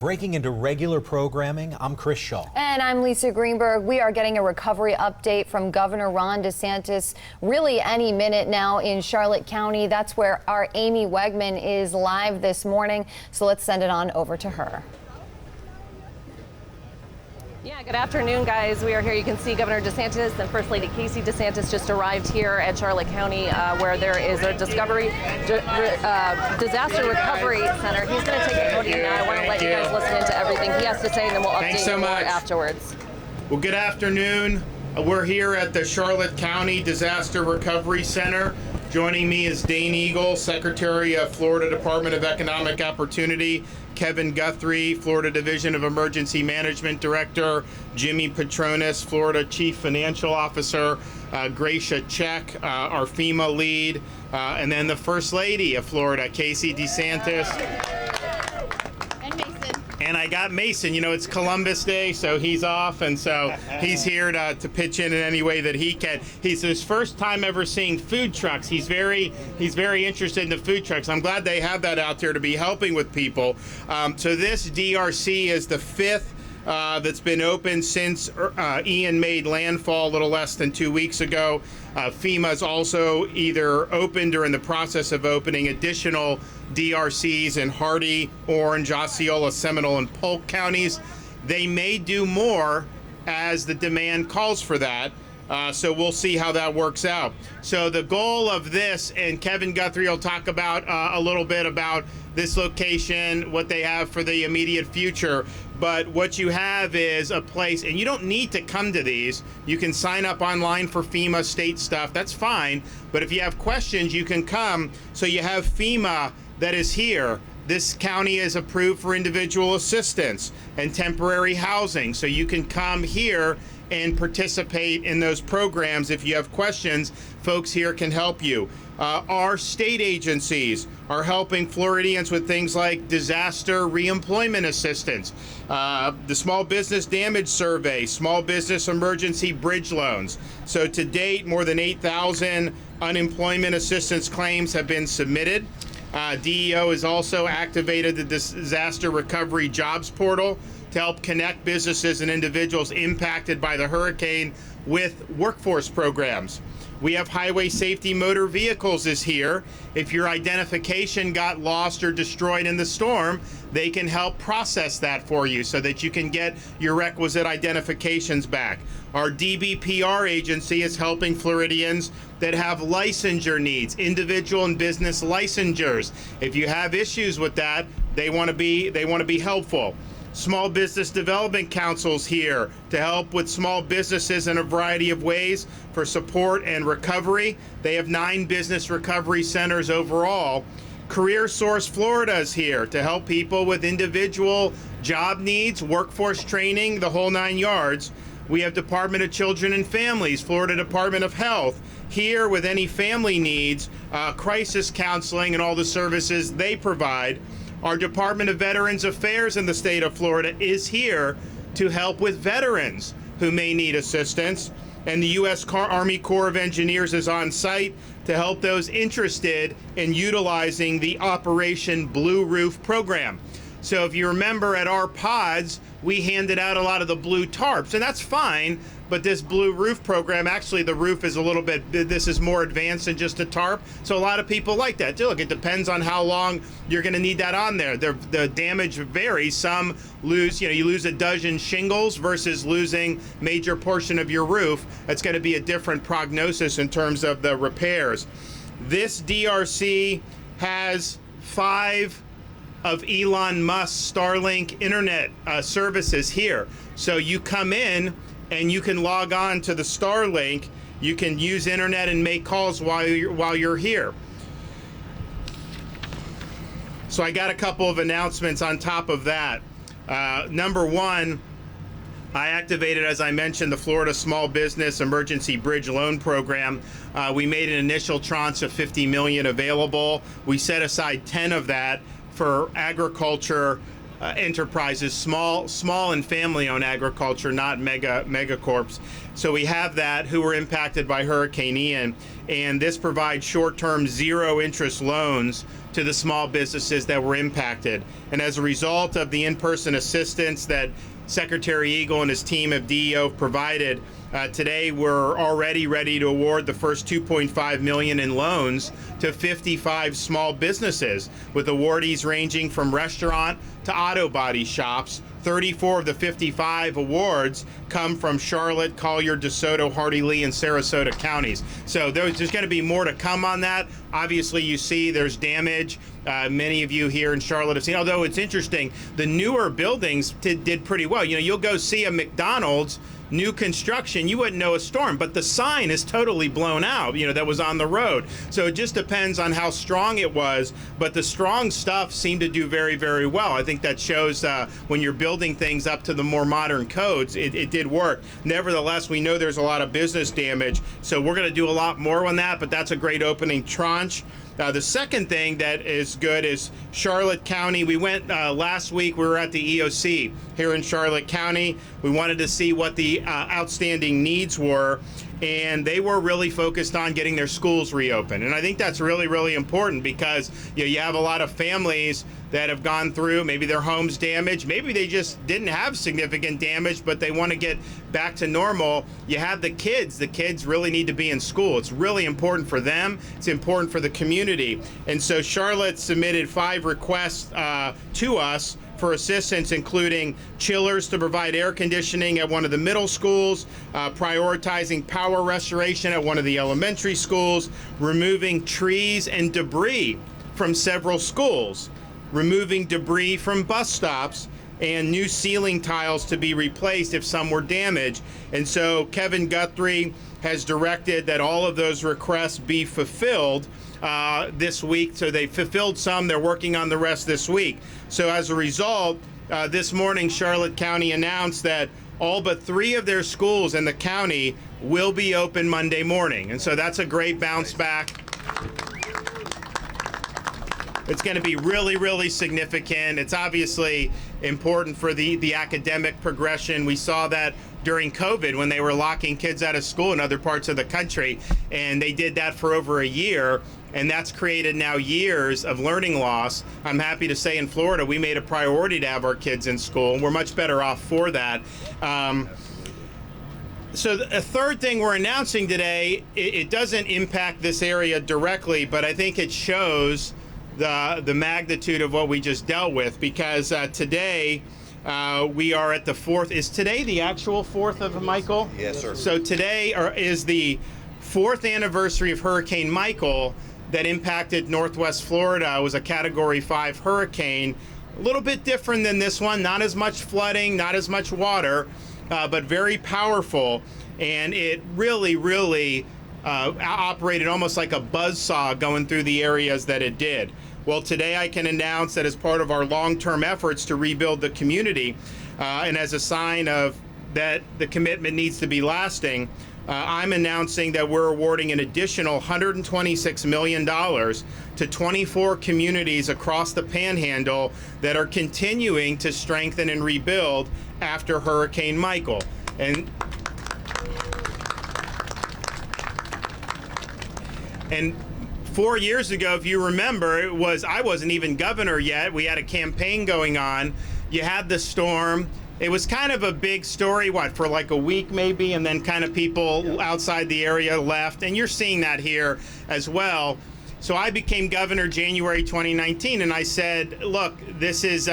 Breaking into regular programming, I'm Chris Shaw. And I'm Lisa Greenberg. We are getting a recovery update from Governor Ron DeSantis really any minute now in Charlotte County. That's where our Amy Wegman is live this morning. So let's send it on over to her. Yeah, good afternoon, guys. We are here. You can see Governor DeSantis and First Lady Casey DeSantis just arrived here at Charlotte County, where there is a disaster recovery center. He's going to take the podium now. I want to let you guys listen into everything he has to say, and then we'll update you more afterwards. Well, good afternoon. We're here at the Charlotte County Disaster Recovery Center. Joining me is Dane Eagle, Secretary of Florida Department of Economic Opportunity, Kevin Guthrie, Florida Division of Emergency Management Director, Jimmy Petronis, Florida Chief Financial Officer, Gracia Check, our FEMA lead, and then the First Lady of Florida, Casey DeSantis. And I got Mason. You know, it's Columbus Day, so he's off, and so he's here to pitch in any way that he can. He's his first time ever seeing food trucks. He's very interested in the food trucks. I'm glad they have that out there to be helping with people. So this DRC is the fifth that's been open since Ian made landfall a little less than 2 weeks ago. FEMA's also either opened or in the process of opening additional DRCs in Hardee, Orange, Osceola, Seminole, and Polk counties. They may do more as the demand calls for that. So we'll see how that works out. So the goal of this, and Kevin Guthrie will talk about a little bit about this location, what they have for the immediate future. But what you have is a place, and you don't need to come to these. You can sign up online for FEMA state stuff. That's fine. But if you have questions, you can come. So you have FEMA that is here. This county is approved for individual assistance and temporary housing. So you can come here and participate in those programs. If you have questions, folks here can help you. Our state agencies are helping Floridians with things like disaster reemployment assistance, the small business damage survey, small business emergency bridge loans. So to date, more than 8,000 unemployment assistance claims have been submitted. DEO has also activated the Disaster Recovery Jobs Portal to help connect businesses and individuals impacted by the hurricane with workforce programs. We have Highway Safety Motor Vehicles is here. If your identification got lost or destroyed in the storm, they can help process that for you so that you can get your requisite identifications back. Our DBPR agency is helping Floridians that have licensure needs, individual and business licensures. If you have issues with that, they want to be helpful. Small Business Development Council's here to help with small businesses in a variety of ways for support and recovery. They have 9 business recovery centers overall. Career Source Florida is here to help people with individual job needs, workforce training, the whole 9 yards. We have Department of Children and Families, Florida Department of Health, here with any family needs, crisis counseling and all the services they provide. Our Department of Veterans Affairs in the state of Florida is here to help with veterans who may need assistance. And the U.S. Army Corps of Engineers is on site to help those interested in utilizing the Operation Blue Roof program. So if you remember at our pods, we handed out a lot of the blue tarps, and that's fine. But this blue roof program, actually the roof is a little bit, this is more advanced than just a tarp. So a lot of people like that. Look, it depends on how long you're gonna need that on there. The damage varies. Some lose, you lose a dozen shingles versus losing major portion of your roof. It's gonna be a different prognosis in terms of the repairs. This DRC has 5 of Elon Musk's Starlink internet services here. So you come in and you can log on to the Starlink. You can use internet and make calls while you're here. So I got a couple of announcements on top of that. Number one, I activated, as I mentioned, the Florida Small Business Emergency Bridge Loan Program. We made an initial tranche of $50 million available. We set aside 10 of that for agriculture enterprises, small and family-owned agriculture, not mega corps. So we have that, who were impacted by Hurricane Ian, and this provides short-term zero-interest loans to the small businesses that were impacted. And as a result of the in-person assistance that Secretary Eagle and his team of DEO have provided, today we're already ready to award the first $2.5 million in loans to 55 small businesses, with awardees ranging from restaurant to auto body shops. 34 of the 55 awards come from Charlotte, Collier, DeSoto, Hardy Lee, and Sarasota counties. So there's going to be more to come on that. Obviously, you see there's damage. Many of you here in Charlotte have seen, although it's interesting, the newer buildings did pretty well. You know, you'll go see a McDonald's, new construction, you wouldn't know a storm, but the sign is totally blown out, you know, that was on the road. So it just depends on how strong it was, but the strong stuff seemed to do very, very well. I think that shows when you're building things up to the more modern codes, it did work. Nevertheless, we know there's a lot of business damage, so we're going to do a lot more on that, but that's a great opening tranche. The second thing that is good is Charlotte County. We went last week, we were at the EOC here in Charlotte County. We wanted to see what the outstanding needs were, and they were really focused on getting their schools reopened. And I think that's really, really important because you have a lot of families that have gone through, maybe their home's damaged, maybe they just didn't have significant damage, but they want to get back to normal. You have the kids really need to be in school. It's really important for them, it's important for the community. And so Charlotte submitted 5 requests to us for assistance, including chillers to provide air conditioning at one of the middle schools, prioritizing power restoration at one of the elementary schools, removing trees and debris from several schools, removing debris from bus stops, and new ceiling tiles to be replaced if some were damaged. And so Kevin Guthrie has directed that all of those requests be fulfilled this week. So they fulfilled some, they're working on the rest this week. So as a result, this morning Charlotte County announced that all but 3 of their schools in the county will be open Monday morning. And so that's a great bounce back. It's going to be really, really significant. It's obviously important for the academic progression. We saw that during COVID when they were locking kids out of school in other parts of the country, and they did that for over a year, and that's created now years of learning loss. I'm happy to say in Florida, we made a priority to have our kids in school, and we're much better off for that. So a third thing we're announcing today, it doesn't impact this area directly, but I think it shows the magnitude of what we just dealt with, because today we are at the 4th. Is today the actual 4th of Michael? Yes, sir. So today is the 4th anniversary of Hurricane Michael that impacted Northwest Florida. It was a Category 5 hurricane, a little bit different than this one, not as much flooding, not as much water, but very powerful, and it really operated almost like a buzzsaw going through the areas that it did. Well, today I can announce that as part of our long-term efforts to rebuild the community, and as a sign of that the commitment needs to be lasting, I'm announcing that we're awarding an additional $126 million to 24 communities across the Panhandle that are continuing to strengthen and rebuild after Hurricane Michael. And 4 years ago, if you remember, I wasn't even governor yet. We had a campaign going on. You had the storm. It was kind of a big story, for like a week maybe, and then kind of people outside the area left. And you're seeing that here as well. So I became governor January 2019, and I said, look, this is,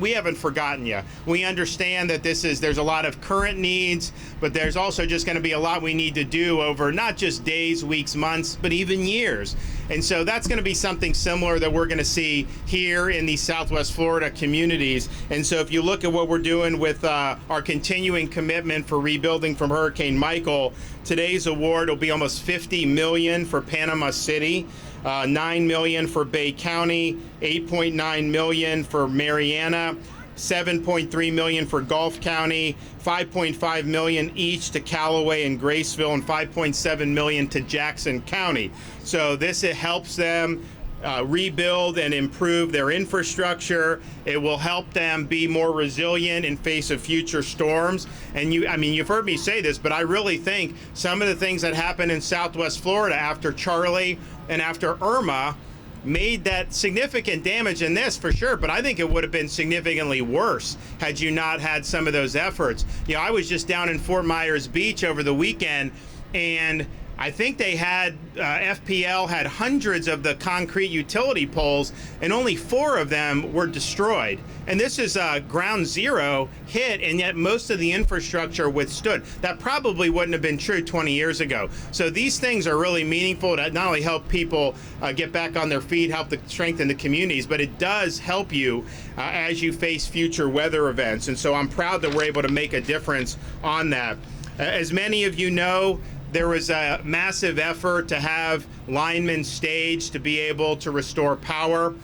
we haven't forgotten you. We understand that there's a lot of current needs, but there's also just going to be a lot we need to do over not just days, weeks, months, but even years. And so that's going to be something similar that we're going to see here in these Southwest Florida communities. And so if you look at what we're doing with our continuing commitment for rebuilding from Hurricane Michael, today's award will be almost $50 million for Panama City, $9 million for Bay County, $8.9 million for Mariana, $7.3 million for Gulf County, $5.5 million each to Callaway and Graceville, and $5.7 million to Jackson County. So this, it helps them rebuild and improve their infrastructure. It will help them be more resilient in face of future storms. And you've heard me say this, but I really think some of the things that happened in Southwest Florida after Charlie and after Irma made that significant damage in this for sure, but I think it would have been significantly worse had you not had some of those efforts. I was just down in Fort Myers Beach over the weekend, and I think they had, FPL had hundreds of the concrete utility poles, and only 4 of them were destroyed. And this is a ground zero hit, and yet most of the infrastructure withstood. That probably wouldn't have been true 20 years ago. So these things are really meaningful to not only help people get back on their feet, help to strengthen the communities, but it does help you as you face future weather events. And so I'm proud that we're able to make a difference on that. As many of you know, there was a massive effort to have linemen staged to be able to restore power.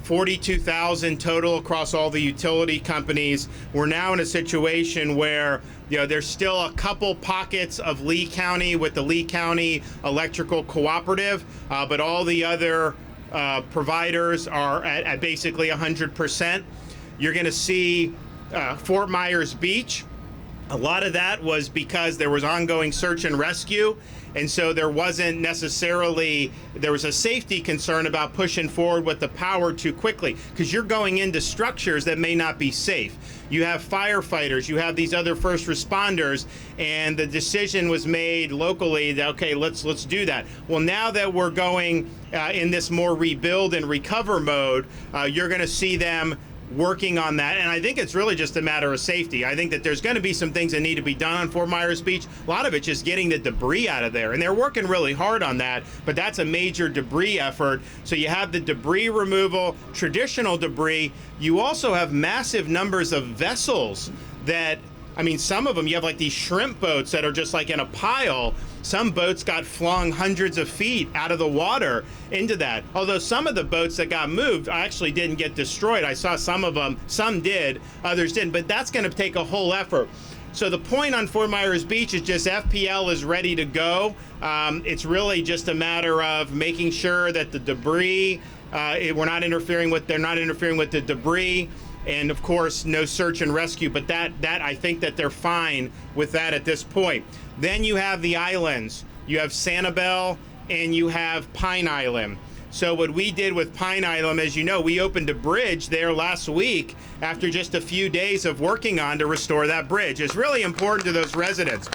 42,000 total across all the utility companies. We're now in a situation where there's still a couple pockets of Lee County with the Lee County Electrical Cooperative, but all the other providers are at basically 100%. You're going to see Fort Myers Beach. A lot of that was because there was ongoing search and rescue, and so there was a safety concern about pushing forward with the power too quickly, because you're going into structures that may not be safe. You have firefighters, you have these other first responders, and the decision was made locally that, okay, let's do that. Well, now that we're going in this more rebuild and recover mode, you're going to see them working on that, and I think it's really just a matter of safety. I think that there's going to be some things that need to be done on Fort Myers Beach. A lot of it just getting the debris out of there, and they're working really hard on that, but that's a major debris effort. So you have the debris removal, traditional debris. You also have massive numbers of vessels that, some of them, you have like these shrimp boats that are just like in a pile. Some boats got flung hundreds of feet out of the water into that. Although some of the boats that got moved actually didn't get destroyed. I saw some of them, some did, others didn't, but that's going to take a whole effort. So the point on Fort Myers Beach is just FPL is ready to go. It's really just a matter of making sure that the debris, they're not interfering with the debris. And of course, no search and rescue, but that I think that they're fine with that at this point. Then you have the islands. You have Sanibel and you have Pine Island. So what we did with Pine Island, as you know, we opened a bridge there last week after just a few days of working on to restore that bridge. It's really important to those residents.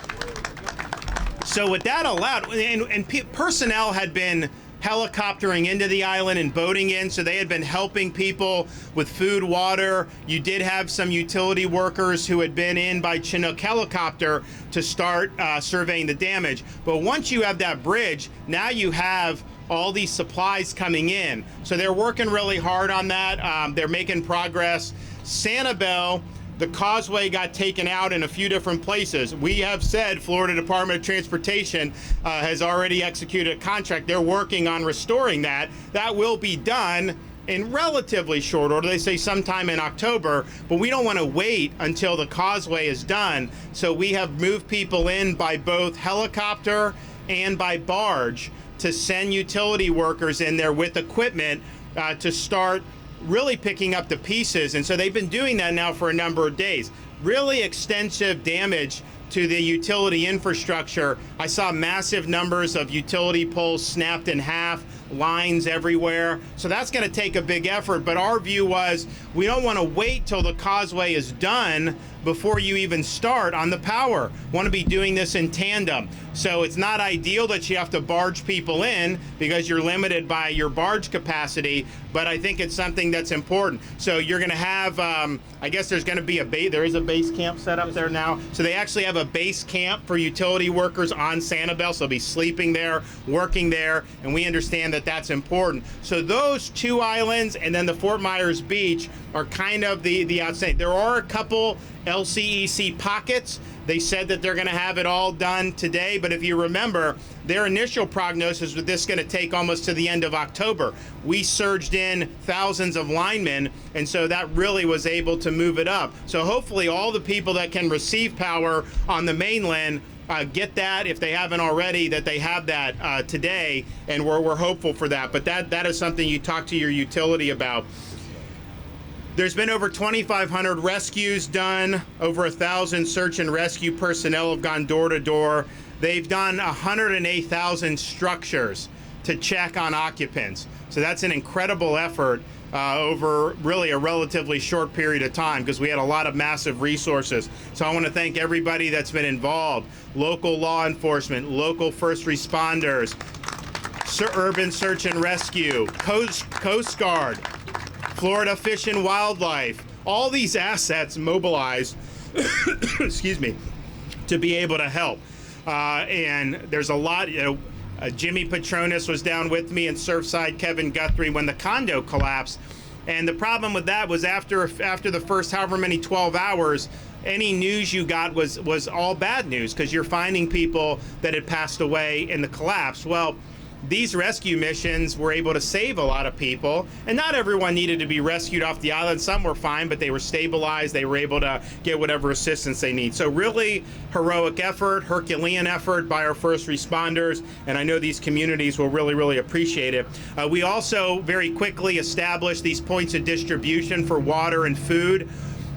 So what that allowed, and personnel had been helicoptering into the island and boating in, so they had been helping people with food, water. You did have some utility workers who had been in by Chinook helicopter to start surveying the damage. But once you have that bridge, now you have all these supplies coming in. So they're working really hard on that. They're making progress. Sanibel, the causeway got taken out in a few different places. We have said Florida Department of Transportation has already executed a contract. They're working on restoring that. That will be done in relatively short order. They say sometime in October, but we don't want to wait until the causeway is done. So we have moved people in by both helicopter and by barge to send utility workers in there with equipment to start really picking up the pieces. And so they've been doing that now for a number of days. Really extensive damage to the utility infrastructure. I saw massive numbers of utility poles snapped in half, lines everywhere. So that's going to take a big effort. But our view was we don't want to wait till the causeway is done before you even start on the power. Want to be doing this in tandem. So it's not ideal that you have to barge people in because you're limited by your barge capacity, but I think it's something that's important. So you're going to have, I guess there's going to be there is a base camp set up there now. So they actually have a base camp for utility workers on Sanibel. So they'll be sleeping there, working there, and we understand that that's important. So those two islands and then the Fort Myers Beach are kind of the outstanding. There are a couple LCEC pockets. They said that they're going to have it all done today, but if you remember, their initial prognosis was this going to take almost to the end of October. We surged in thousands of linemen, and so that really was able to move it up. So hopefully all the people that can receive power on the mainland get that, if they haven't already, that they have that today, and we're hopeful for that. But that is something you talk to your utility about. There's been over 2,500 rescues done. Over 1,000 search and rescue personnel have gone door to door. They've done 108,000 structures to check on occupants. So that's an incredible effort over really a relatively short period of time, because we had a lot of massive resources. So I want to thank everybody that's been involved: local law enforcement, local first responders, urban search and rescue, Coast Guard, Florida Fish and Wildlife. All these assets mobilized, excuse me, to be able to help. And there's a lot, Jimmy Petronas was down with me in Surfside, Kevin Guthrie, when the condo collapsed. And the problem with that was after the first however many 12 hours, any news you got was all bad news, because you're finding people that had passed away in the collapse. Well, these rescue missions were able to save a lot of people, and not everyone needed to be rescued off the island. Some were fine, but they were stabilized. They were able to get whatever assistance they need. So really heroic effort, Herculean effort by our first responders, and I know these communities will really, really appreciate it. We also very quickly established these points of distribution for water and food,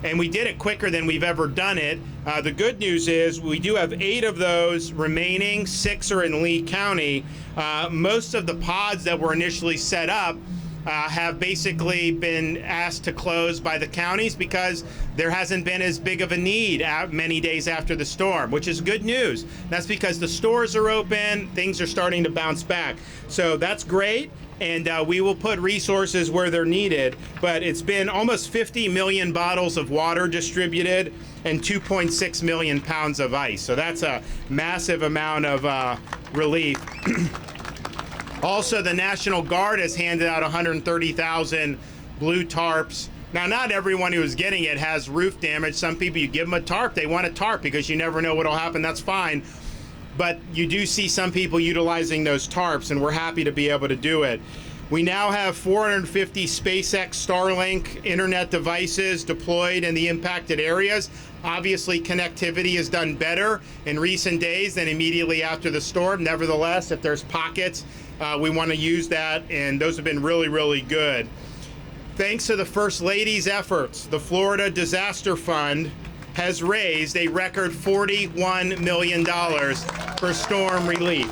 and we did it quicker than we've ever done it. The good news is we do have 8 of those remaining. 6 are in Lee County. Most of the pods that were initially set up have basically been asked to close by the counties because there hasn't been as big of a need many days after the storm, which is good news. That's because the stores are open, things are starting to bounce back. So that's great. And we will put resources where they're needed. But it's been almost 50 million bottles of water distributed and 2.6 million pounds of ice. So that's a massive amount of relief. Also, the National Guard has handed out 130,000 blue tarps. Now, not everyone who is getting it has roof damage. Some people, you give them a tarp, they want a tarp because you never know what will happen. That's fine. But you do see some people utilizing those tarps, and we're happy to be able to do it. We now have 450 SpaceX Starlink internet devices deployed in the impacted areas. Obviously, connectivity has done better in recent days than immediately after the storm. Nevertheless, if there's pockets, we want to use that, and those have been really, really good. Thanks to the First Lady's efforts, the Florida Disaster Fund has raised a record $41 million for storm relief.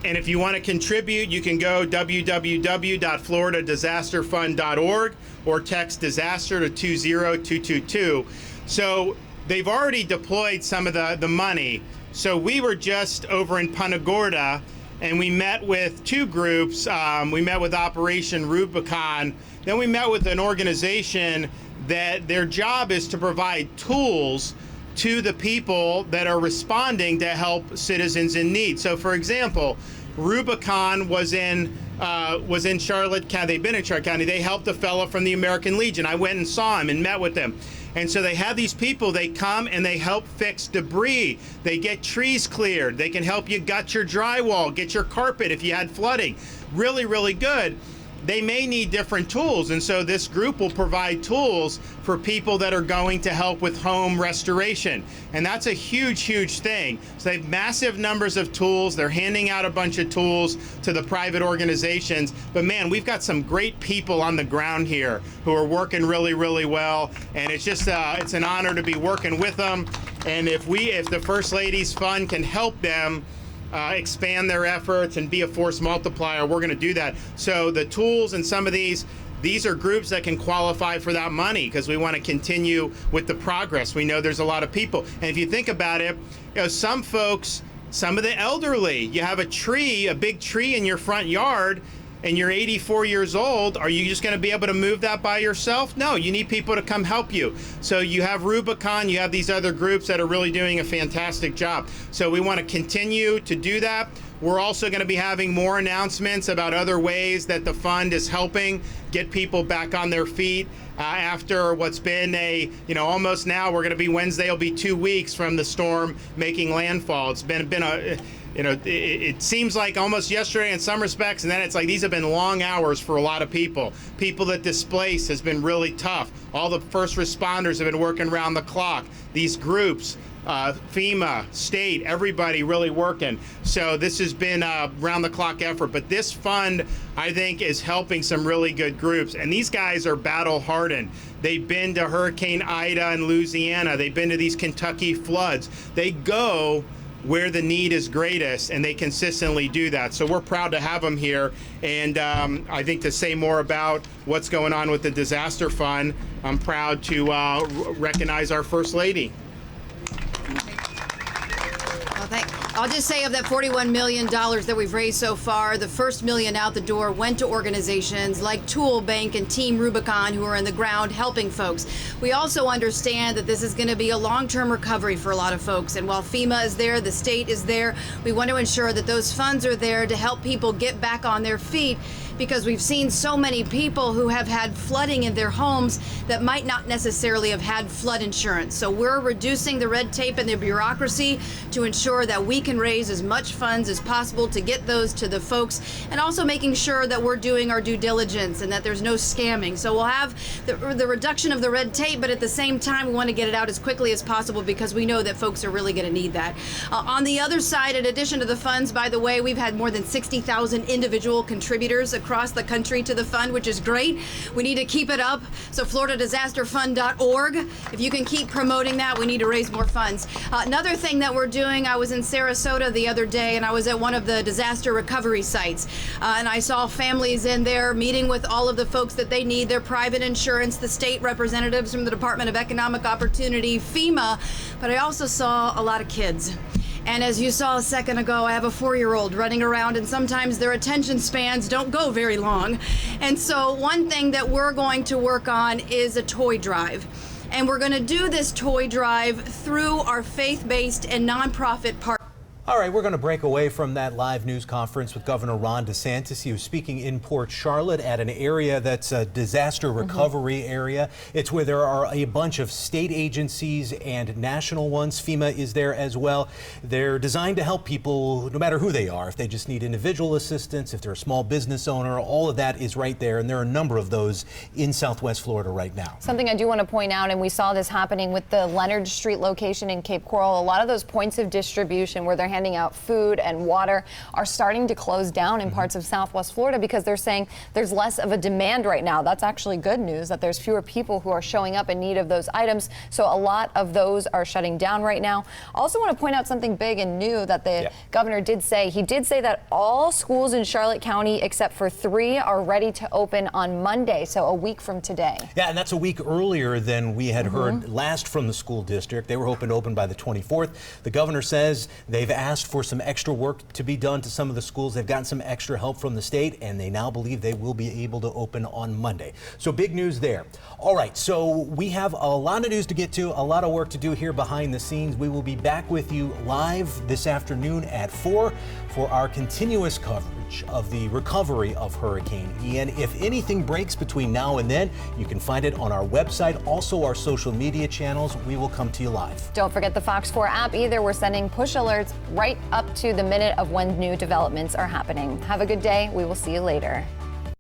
And if you want to contribute, you can go www.floridadisasterfund.org or text disaster to 20222. So they've already deployed some of the money. So we were just over in Punta Gorda, and we met with 2 groups. We met with Operation Rubicon. Then we met with an organization that their job is to provide tools to the people that are responding to help citizens in need. So, for example, Rubicon was in Charlotte County. They've been in Charlotte County. They helped a fellow from the American Legion. I went and saw him and met with them. And so they have these people, they come and they help fix debris. They get trees cleared. They can help you gut your drywall, get your carpet if you had flooding. Really, really good. They may need different tools, and so this group will provide tools for people that are going to help with home restoration. And that's a huge, huge thing. So they have massive numbers of tools. They're handing out a bunch of tools to the private organizations. But man, we've got some great people on the ground here who are working really, really well. And it's just, it's an honor to be working with them. And if the First Lady's Fund can help them expand their efforts and be a force multiplier, we're going to do that. So the tools and some of these are groups that can qualify for that money because we want to continue with the progress. We know there's a lot of people. And if you think about it, some folks, some of the elderly, you have a big tree in your front yard, and you're 84 years old, are you just going to be able to move that by yourself? No, you need people to come help you. So you have Rubicon, you have these other groups that are really doing a fantastic job. So we want to continue to do that. We're also going to be having more announcements about other ways that the fund is helping get people back on their feet after what's been almost now, we're going to be Wednesday, will be 2 weeks from the storm making landfall. It's been a it seems like almost yesterday in some respects, and then it's like these have been long hours for a lot of people. People that displaced has been really tough. All the first responders have been working around the clock. These groups, FEMA, state, everybody really working. So this has been a round-the-clock effort. But this fund, I think, is helping some really good groups. And these guys are battle-hardened. They've been to Hurricane Ida in Louisiana. They've been to these Kentucky floods. They go where the need is greatest, and they consistently do that. So we're proud to have them here. And I think to say more about what's going on with the disaster fund, I'm proud to recognize our First Lady. I'll just say of that $41 million that we've raised so far, the first $1 million out the door went to organizations like Tool Bank and Team Rubicon, who are in the ground helping folks. We also understand that this is going to be a long-term recovery for a lot of folks. And while FEMA is there, the state is there, we want to ensure that those funds are there to help people get back on their feet, because we've seen so many people who have had flooding in their homes that might not necessarily have had flood insurance. So we're reducing the red tape and the bureaucracy to ensure that we can raise as much funds as possible to get those to the folks, and also making sure that we're doing our due diligence and that there's no scamming. So we'll have the reduction of the red tape, but at the same time, we want to get it out as quickly as possible because we know that folks are really going to need that. On the other side, in addition to the funds, by the way, we've had more than 60,000 individual contributors across the country to the fund, which is great. We need to keep it up. So FloridaDisasterFund.org. If you can keep promoting that, we need to raise more funds. Another thing that we're doing, I was in Sarasota the other day, and I was at one of the disaster recovery sites, and I saw families in there meeting with all of the folks that they need, their private insurance, the state representatives from the Department of Economic Opportunity, FEMA, but I also saw a lot of kids. And as you saw a second ago, I have a 4-year-old running around, and sometimes their attention spans don't go very long. And so one thing that we're going to work on is a toy drive. And we're going to do this toy drive through our faith-based and nonprofit partners. All right, we're going to break away from that live news conference with Governor Ron DeSantis. He was speaking in Port Charlotte at an area that's a disaster recovery area. It's where there are a bunch of state agencies and national ones. FEMA is there as well. They're designed to help people no matter who they are. If they just need individual assistance, if they're a small business owner, all of that is right there. And there are a number of those in Southwest Florida right now. Something I do want to point out, and we saw this happening with the Leonard Street location in Cape Coral, a lot of those points of distribution where they're handing out food and water are starting to close down in parts of Southwest Florida because they're saying there's less of a demand right now. That's actually good news, that there's fewer people who are showing up in need of those items. So a lot of those are shutting down right now. Also want to point out something big and new that the governor did say. He did say that all schools in Charlotte County except for 3 are ready to open on Monday, so a week from today. Yeah, and that's a week earlier than we had heard last from the school district. They were hoping to open by the 24th. The governor says they've asked for some extra work to be done to some of the schools. They've gotten some extra help from the state, and they now believe they will be able to open on Monday. So big news there. All right, so we have a lot of news to get to, a lot of work to do here behind the scenes. We will be back with you live this afternoon at 4 for our continuous coverage of the recovery of Hurricane Ian. If anything breaks between now and then, you can find it on our website, also our social media channels. We will come to you live. Don't forget the Fox 4 app either. We're sending push alerts right up to the minute of when new developments are happening. Have a good day. We will see you later.